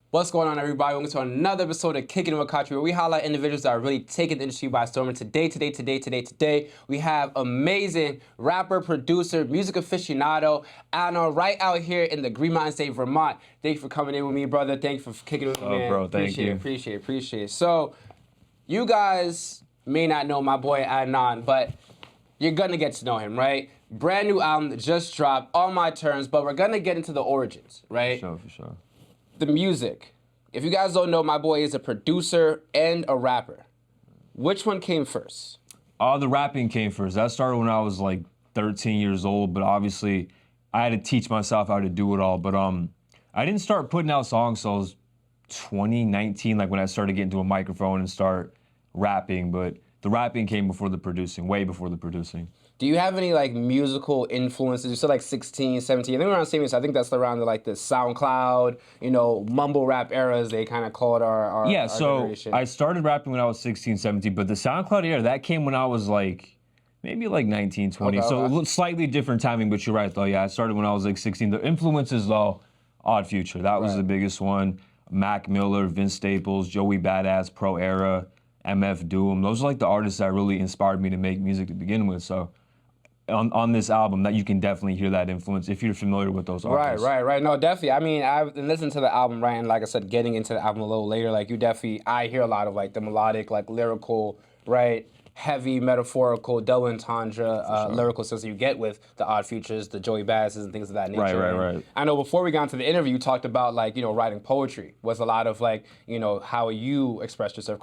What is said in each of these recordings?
What's going on, everybody? Welcome to another episode of Kicking with Onyekachi, where we highlight individuals that are really taking the industry by storm. And today, we have amazing rapper, producer, music aficionado, Anna, right out here in the Green Mountain State, Vermont. Thank you for coming in with me, brother. Thank you for kicking with me, man. Bro, thank you. Appreciate it. So, you guys may not know my boy Adnan, but you're gonna get to know him, right? Brand new album that just dropped, On My Terms, but we're gonna get into the origins, right? For sure. The music. If you guys don't know, my boy is a producer and a rapper. Which one came first? The rapping came first. That started when I was like 13 years old, but obviously I had to teach myself how to do it all. But I didn't start putting out songs till I was 2019, like when I started getting to a microphone and start rapping. But the rapping came before the producing, way before the producing. Do you have any like musical influences? You said like 16, 17. I think around 17, so I think that's around like the SoundCloud, mumble rap era, as they kind of call it our generation. I started rapping when I was 16, 17, but the SoundCloud era, that came when I was like, maybe like 19, 20. Okay, okay. Slightly different timing, but you're right though. Yeah, I started when I was like 16. The influences though, Odd Future, that was the biggest one. Mac Miller, Vince Staples, Joey Badass, Pro Era, MF Doom. Those are like the artists that really inspired me to make music to begin with. So on this album, that you can definitely hear that influence if you're familiar with those artists. Right. No, definitely. I mean, I've listened to the album, right, and like I said, getting into the album a little later, like I hear a lot of like the melodic, like lyrical, right, heavy, metaphorical, double entendre lyrical sense that you get with the Odd Futures, the Joey Badasses, and things of that nature. Right. I know before we got into the interview, you talked about like, writing poetry was a lot of like, how you expressed yourself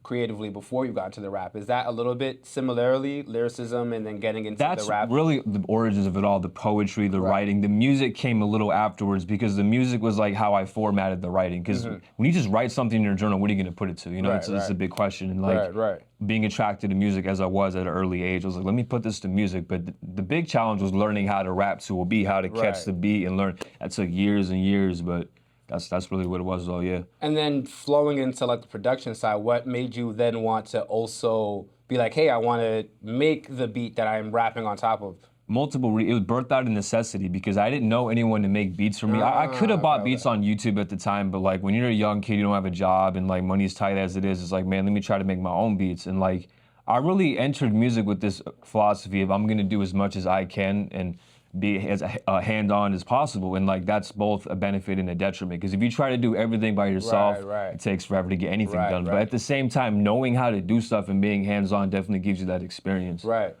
creatively before you got into the rap. Is that a little bit similarly, lyricism and then getting into the rap? That's really the origins of it all, the poetry, the writing. The music came a little afterwards because the music was like how I formatted the writing. Because when you just write something in your journal, what are you going to put it to? It's a big question. And like being attracted to music as I was at an early age, I was like, let me put this to music. But the big challenge was learning how to rap to a beat, how to catch the beat and learn. That took years and years, but that's really what it was though, yeah. And then flowing into like the production side, what made you then want to also be like, hey, I want to make the beat that I'm rapping on top of? It was birthed out of necessity because I didn't know anyone to make beats for me. I could have bought beats on YouTube at the time, but like when you're a young kid, you don't have a job and like money's tight as it is, it's like, man, let me try to make my own beats. And like, I really entered music with this philosophy of I'm gonna do as much as I can and be as hand-on as possible. And like, that's both a benefit and a detriment. Because if you try to do everything by yourself, it takes forever to get anything done. But at the same time, knowing how to do stuff and being hands-on definitely gives you that experience. Right.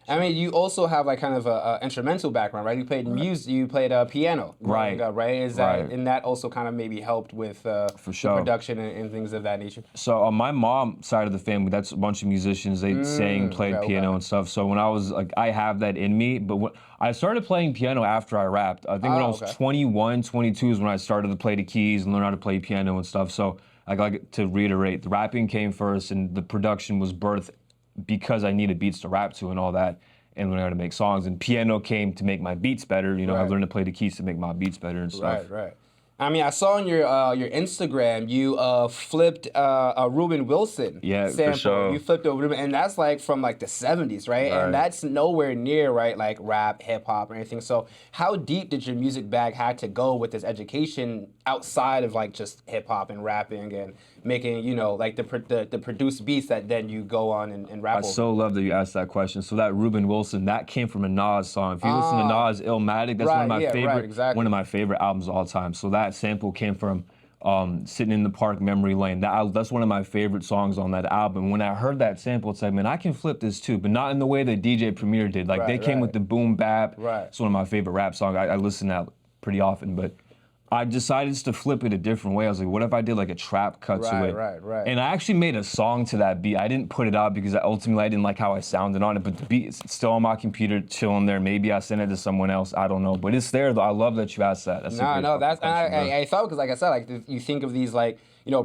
I mean, you also have like kind of a instrumental background, right? You played music, you played piano growing up, right? And that also kind of maybe helped with the production and things of that nature? So on my mom's side of the family, that's a bunch of musicians. They sang, played piano and stuff. So when I was like, I have that in me, but I started playing piano after I rapped. I think when I was 21, 22 is when I started to play the keys and learn how to play piano and stuff. So like to reiterate, the rapping came first and the production was birthed because I needed beats to rap to and all that, and learn how to make songs. And piano came to make my beats better. I learned to play the keys to make my beats better and stuff. Right. I mean, I saw on your Instagram you flipped a Ruben Wilson sample. For sure. You flipped a Ruben, and that's like from like the 70s, right? And that's nowhere near like rap, hip hop, or anything. So how deep did your music bag had to go with this education outside of like just hip hop and rapping and making like the produced beats that then you go on and rap over? I so love that you asked that question. So that Ruben Wilson, that came from a Nas song. If you listen to Nas Illmatic, that's one of my favorite albums of all time. So that sample came from Sitting in the Park, Memory Lane. That's one of my favorite songs on that album. When I heard that sample, it's like, man, I can flip this too, but not in the way that DJ Premier did. Like they came with the boom bap. It's one of my favorite rap songs. I listen to that pretty often, but I decided to flip it a different way. I was like, what if I did like a trap cut to it? Right. And I actually made a song to that beat. I didn't put it out because ultimately I didn't like how I sounded on it, but the beat is still on my computer, chilling there. Maybe I sent it to someone else. I don't know. But it's there, though. I love that you asked that. I thought, because like I said, like you think of these like,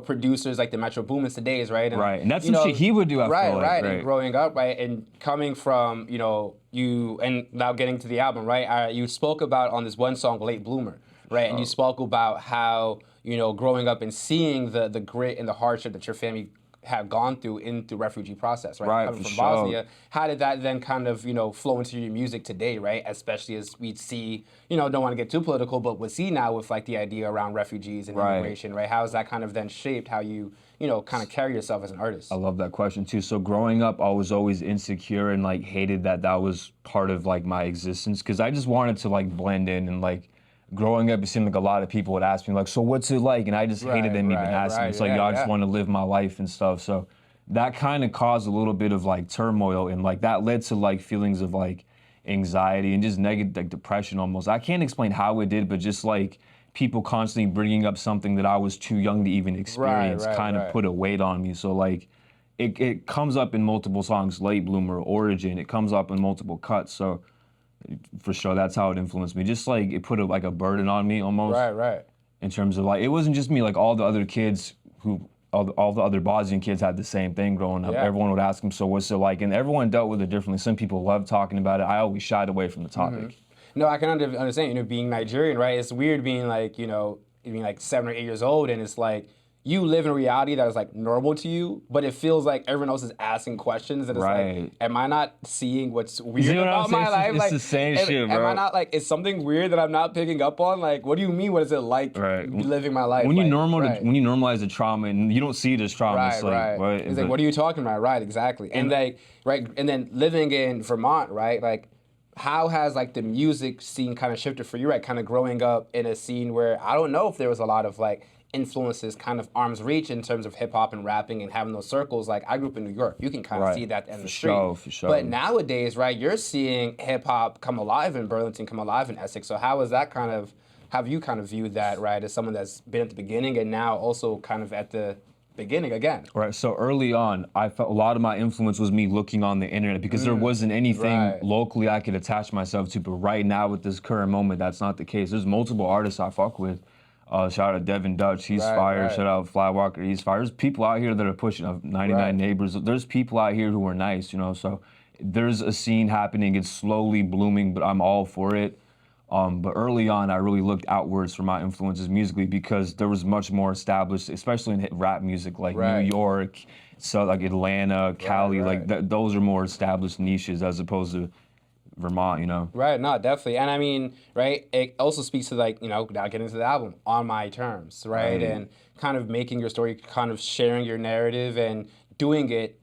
producers like the Metro Boomins today's, right? And that's some shit he would do, I feel like. And growing up, right? And coming from, you, and now getting to the album, right? You spoke about on this one song, Late Bloomer. Right, and you spoke about how, growing up and seeing the grit and the hardship that your family have gone through in the refugee process, right? Right, Coming for from sure. Bosnia, how did that then kind of, flow into your music today, right? Especially as we see, don't want to get too political, but we see now with like the idea around refugees and Right. immigration, right? How has that kind of then shaped how you, kind of carry yourself as an artist? I love that question too. So growing up, I was always insecure and like hated that was part of like my existence because I just wanted to like blend in and like growing up, it seemed like a lot of people would ask me like, so what's it like? And I just hated them even asking. It's like, I just want to live my life and stuff. So that kind of caused a little bit of like turmoil and like that led to like feelings of like anxiety and just negative like depression almost. I can't explain how it did, but just like people constantly bringing up something that I was too young to even experience kind of put a weight on me. So like it comes up in multiple songs, Late Bloomer, Origin, it comes up in multiple cuts. So for sure, that's how it influenced me. Just like it put like a burden on me almost. Right. In terms of like, it wasn't just me, like all the other kids all the other Bosnian kids had the same thing growing up. Yeah. Everyone would ask them, so what's it like? And everyone dealt with it differently. Some people loved talking about it. I always shied away from the topic. No, I can understand, being Nigerian, right? It's weird being like, being like 7 or 8 years old and it's like, you live in a reality that is like normal to you, but it feels like everyone else is asking questions and it's like, am I not seeing what's weird about my life? It's like, the same shit, bro. Am I not like, is something weird that I'm not picking up on? Like, what do you mean? What is it like living my life? When you like, when you normalize the trauma and you don't see it as trauma, it's like, what? It's like, what are you talking about? Right, exactly. And like, and then living in Vermont, right? Like, how has like the music scene kind of shifted for you, right? Kind of growing up in a scene where I don't know if there was a lot of like influences kind of arm's reach in terms of hip hop and rapping and having those circles. Like I grew up in New York. You can kind of see that in the street. For sure. But nowadays, right, you're seeing hip hop come alive in Burlington, come alive in Essex. So how is that kind of, have you kind of viewed that, right, as someone that's been at the beginning and now also kind of at the beginning again? Right, so early on, I felt a lot of my influence was me looking on the internet because there wasn't anything locally I could attach myself to. But right now with this current moment, that's not the case. There's multiple artists I fuck with. Shout out Devin Dutch, he's fire. Shout out Flywalker, he's fire. There's people out here that are pushing 99 Neighbors. There's people out here who are nice, so there's a scene happening. It's slowly blooming, but I'm all for it. But early on, I really looked outwards for my influences musically because there was much more established, especially in rap music, like New York, so like Atlanta, Cali, like those are more established niches as opposed to Vermont, Right, no, definitely. And I mean, right, it also speaks to like, now getting into the album, On My Terms, right? And kind of making your story, kind of sharing your narrative and doing it,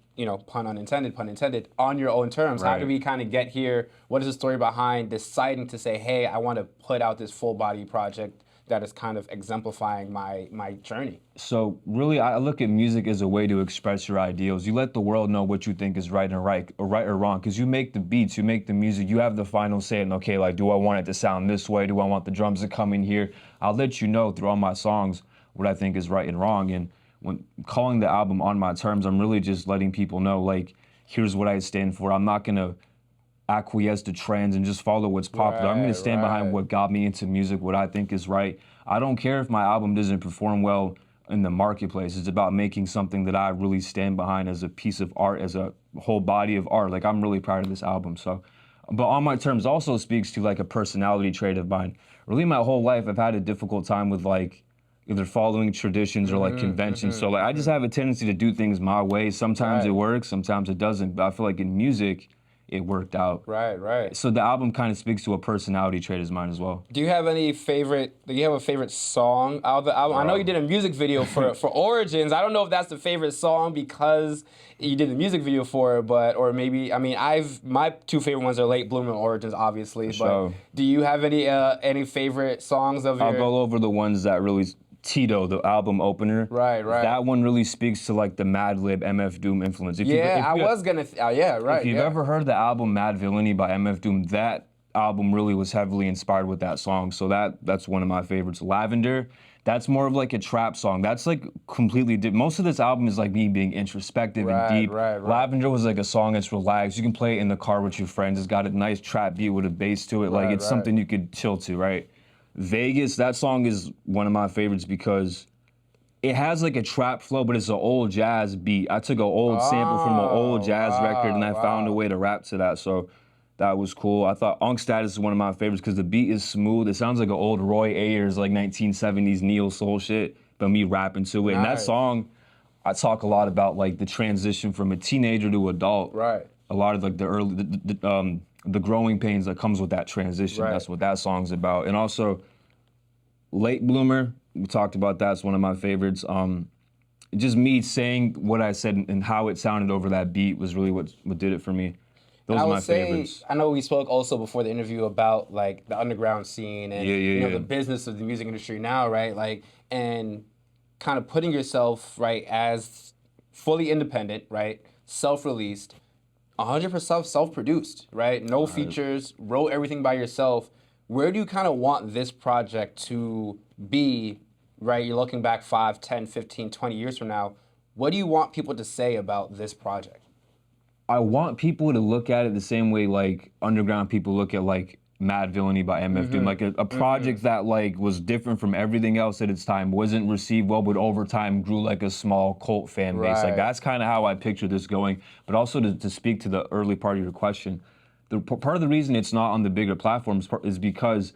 pun intended, on your own terms. How do we kind of get here? What is the story behind deciding to say, hey, I want to put out this full body project that is kind of exemplifying my journey? So really, I look at music as a way to express your ideals. You let the world know what you think is right or wrong, because you make the beats, you make the music, you have the final say. And okay, like, do I want it to sound this way? Do I want the drums to come in here? I'll let you know through all my songs what I think is right and wrong. And when calling the album On My Terms, I'm really just letting people know, like, here's what I stand for. I'm not gonna acquiesce to trends and just follow what's popular. I'm gonna stand behind what got me into music, what I think is right. I don't care if my album doesn't perform well in the marketplace. It's about making something that I really stand behind as a piece of art, as a whole body of art. Like, I'm really proud of this album. So, but On My Terms also speaks to like a personality trait of mine. Really, my whole life, I've had a difficult time with like either following traditions or like conventions. So like, I just have a tendency to do things my way. Sometimes it works, sometimes it doesn't. But I feel like in music, it worked out. Right. So the album kind of speaks to a personality trait of mine as well. Do you have a favorite song out of the album? I know you did a music video for Origins. I don't know if that's the favorite song because you did the music video for it, but, or maybe, I mean, my two favorite ones are Late Bloomer and Origins, obviously. But do you have any favorite songs of your? I'll go over the ones that really, Tito, the album opener. Right. That one really speaks to like the Madlib MF Doom influence. If you've ever heard the album Mad Villainy by MF Doom, that album really was heavily inspired with that song. So that's one of my favorites. Lavender, that's more of like a trap song. That's like completely different. Most of this album is like me being introspective and deep. Lavender was like a song that's relaxed. You can play it in the car with your friends. It's got a nice trap beat with a bass to it. Like it's something you could chill to, right? Vegas, that song is one of my favorites because it has like a trap flow, but it's an old jazz beat. I took an old sample from an old jazz record and I found a way to rap to that. So that was cool. I thought Unk Status is one of my favorites because the beat is smooth. It sounds like an old Roy Ayers, like 1970s neo soul shit, but me rapping to it. And that song, I talk a lot about like the transition from a teenager to adult. Right. A lot of like the growing pains that comes with that transition. Right. That's what that song's about. And also, Late Bloomer, we talked about that. It's one of my favorites. Just me saying what I said and how it sounded over that beat was really what did it for me. Those are my favorites. I know we spoke also before the interview about like the underground scene and the business of the music industry now, right? Like, and kind of putting yourself, right, as fully independent, right, self-released, 100% self-produced, right? No features, wrote everything by yourself. Where do you kind of want this project to be, right? You're looking back 5, 10, 15, 20 years from now. What do you want people to say about this project? I want people to look at it the same way like underground people look at like Mad Villainy by MF Doom, like a project that like was different from everything else at its time, wasn't received well, but over time grew like a small cult fan base. Like that's kind of how I picture this going. But also to speak to the early part of your question, part of the reason it's not on the bigger platforms is because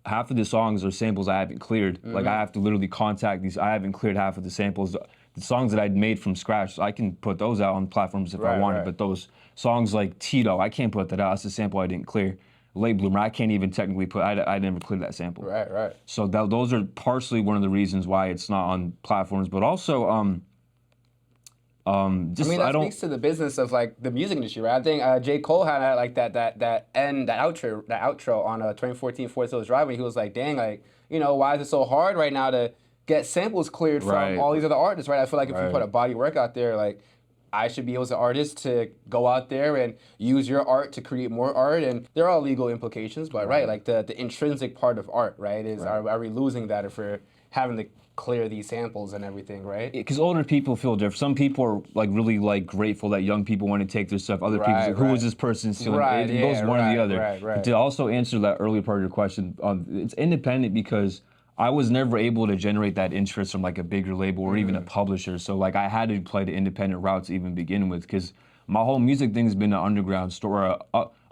half of the songs are samples I haven't cleared. Like I have to literally contact these. I haven't cleared half of the samples. The songs that I'd made from scratch, so I can put those out on platforms if I wanted. But those songs like Tito, I can't put that out. It's a sample I didn't clear. Late Bloomer, I can't even technically put. I never cleared that sample. Right. So those are partially one of the reasons why it's not on platforms. But also, just I mean, that speaks to the business of like the music industry, right? I think J. Cole had like that outro on 2014 Forest Hills Drive when he was like, "Dang, like why is it so hard right now to get samples cleared from all these other artists, right? I feel like if you put a body of work out there, like I should be able as an artist to go out there and use your art to create more art, and there are legal implications, but like the intrinsic part of art, right, is are we losing that if we're having to clear these samples and everything, right? Because older people feel different. Some people are like really like grateful that young people want to take their stuff. Other people are like, who is this person stealing? It goes one or the other. But to also answer that earlier part of your question, it's independent because I was never able to generate that interest from like a bigger label or even a publisher. So like I had to play the independent route to even begin with, because my whole music thing has been an underground story,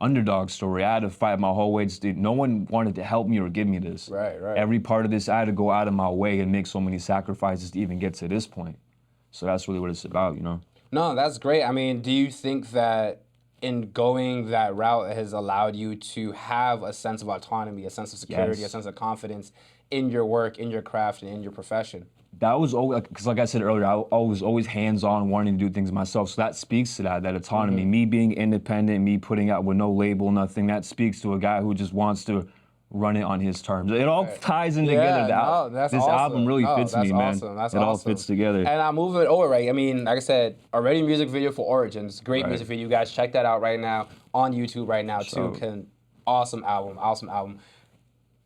underdog story. I had to fight my whole way. No one wanted to help me or give me this. Right. Every part of this, I had to go out of my way and make so many sacrifices to even get to this point. So that's really what it's about, No, that's great. I mean, do you think that in going that route has allowed you to have a sense of autonomy, a sense of security, a sense of confidence in your work, in your craft, and in your profession? That was always, because like I said earlier, I was always hands-on, wanting to do things myself. So that speaks to that autonomy. Me being independent, me putting out with no label, nothing, that speaks to a guy who just wants to run it on his terms. It all ties in together. This album really fits me, man. It all fits together. And I'm moving it over, right? I mean, like I said, already music video for Origins. Great music video. You guys check that out right now on YouTube right now too. Awesome album.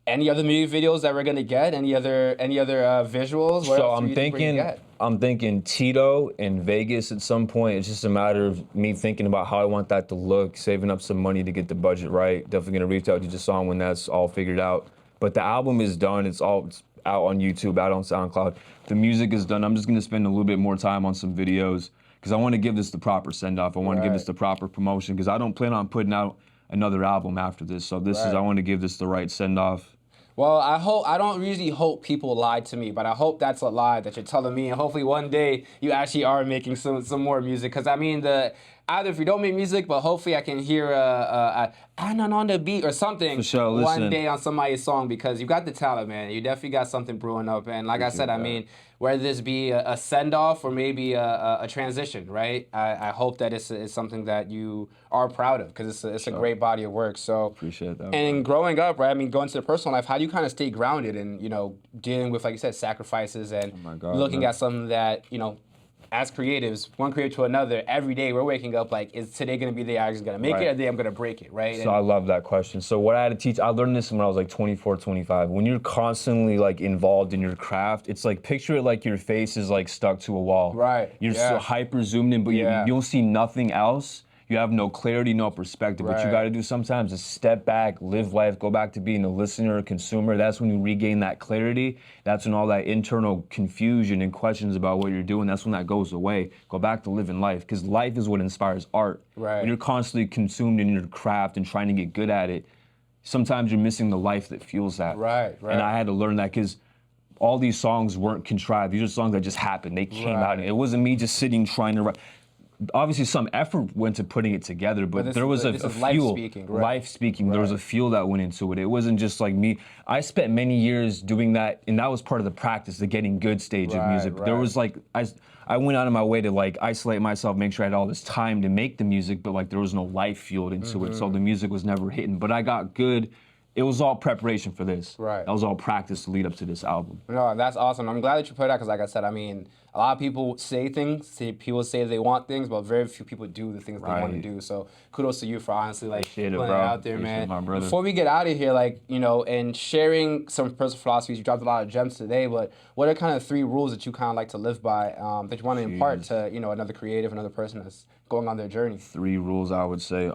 Any other music videos that we're gonna get? Any other visuals? So I'm thinking Tito in Vegas at some point. It's just a matter of me thinking about how I want that to look, saving up some money to get the budget right. Definitely gonna reach out to Jisan when that's all figured out. But the album is done. It's out on YouTube, out on SoundCloud. The music is done. I'm just gonna spend a little bit more time on some videos because I want to give this the proper send-off. I want to give this the proper promotion because I don't plan on putting out another album after this. So I want to give this the right send-off. Well, I don't usually hope people lie to me, but I hope that's a lie that you're telling me, and hopefully one day you actually are making some more music. Because I mean, either if you don't make music, but hopefully I can hear Anon on the beat or something one day on somebody's song, because you got the talent, man. You definitely got something brewing up, and like I said, I mean, whether this be a send-off or maybe a transition, right? I hope that it's something that you are proud of, because it's a great body of work. So appreciate that. And growing up, right? I mean, going to the personal life, how do you kind of stay grounded and dealing with, like you said, sacrifices and looking at something that as creatives, one creative to another, every day we're waking up like, is today going to be the day I'm going to make it, or the day I'm going to break it, right? So I love that question. So what I had to teach, I learned this when I was like 24, 25. When you're constantly like involved in your craft, it's like, picture it like your face is like stuck to a wall. Right. You're so hyper zoomed in, but you don't see nothing else. You have no clarity, no perspective. What you got to do sometimes is step back, live life, go back to being a listener, a consumer. That's when you regain that clarity. That's when all that internal confusion and questions about what you're doing, that's when that goes away. Go back to living life, because life is what inspires art. Right. When you're constantly consumed in your craft and trying to get good at it, sometimes you're missing the life that fuels that. Right. And I had to learn that, because all these songs weren't contrived. These are songs that just happened. They came out. It wasn't me just sitting trying to write. Obviously, some effort went to putting it together, but there was a fuel. Life speaking. There was a fuel that went into it. It wasn't just like me. I spent many years doing that, and that was part of the practice, the getting good stage of music. There was like, I went out of my way to like isolate myself, make sure I had all this time to make the music, but like there was no life fueled into it, so the music was never hitting. But I got good. It was all preparation for this. That was all practice to lead up to this album. No, that's awesome. I'm glad that you put that because, like I said, I mean, a lot of people say things. People say they want things, but very few people do the things they want to do. So kudos to you for honestly like putting it out there, man. Before we get out of here, like, you know, and sharing some personal philosophies, you dropped a lot of gems today. But what are kind of 3 rules that you kind of like to live by that you want to impart to, you know, another creative, another person that's going on their journey? 3 rules, I would say.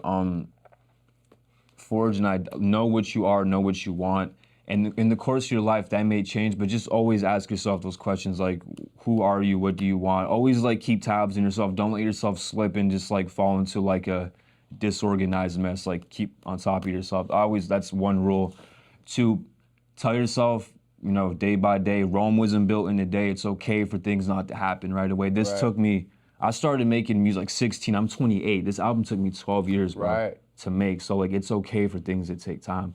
Forge and I know what you are, know what you want. And in the course of your life, that may change, but just always ask yourself those questions like, who are you? What do you want? Always like keep tabs on yourself. Don't let yourself slip and just like fall into like a disorganized mess. Like keep on top of yourself. That's one rule. 2, tell yourself, you know, day by day, Rome wasn't built in a day. It's okay for things not to happen right away. This took me, I started making music like 16. I'm 28. This album took me 12 years, bro, to make. So like, it's okay for things that take time.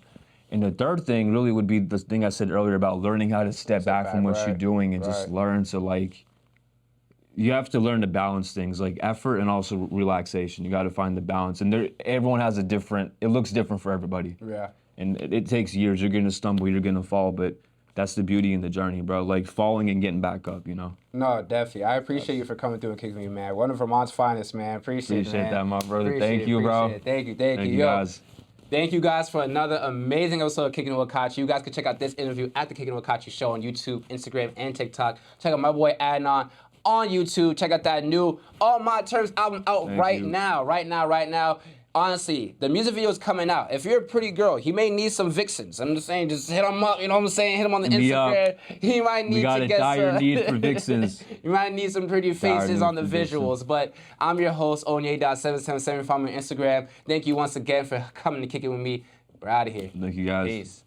And the 3rd thing really would be the thing I said earlier about learning how to step back from what you're doing and just learn to like, you have to learn to balance things like effort and also relaxation. You got to find the balance. And everyone has it looks different for everybody. And it takes years. You're going to stumble, you're going to fall, but that's the beauty in the journey, bro. Like falling and getting back up, you know? No, definitely. I appreciate you for coming through and kicking me, man. One of Vermont's finest, man. Appreciate it, man. That, my brother. Thank you, bro. Thank you, guys. Thank you guys for another amazing episode of Kicking It With Kachi. You guys can check out this interview at the Kicking It With Kachi show on YouTube, Instagram, and TikTok. Check out my boy Adnan on YouTube. Check out that new All My Terms album out right now. Honestly, the music video is coming out. If you're a pretty girl, he may need some vixens. I'm just saying, just hit him up. You know what I'm saying? Hit him on the Instagram. He might need to get dire need for vixens. You might need some pretty faces on the visuals. But I'm your host, Onye.777. Follow me on Instagram. Thank you once again for coming to kick it with me. We're out of here. Thank you, guys. Peace.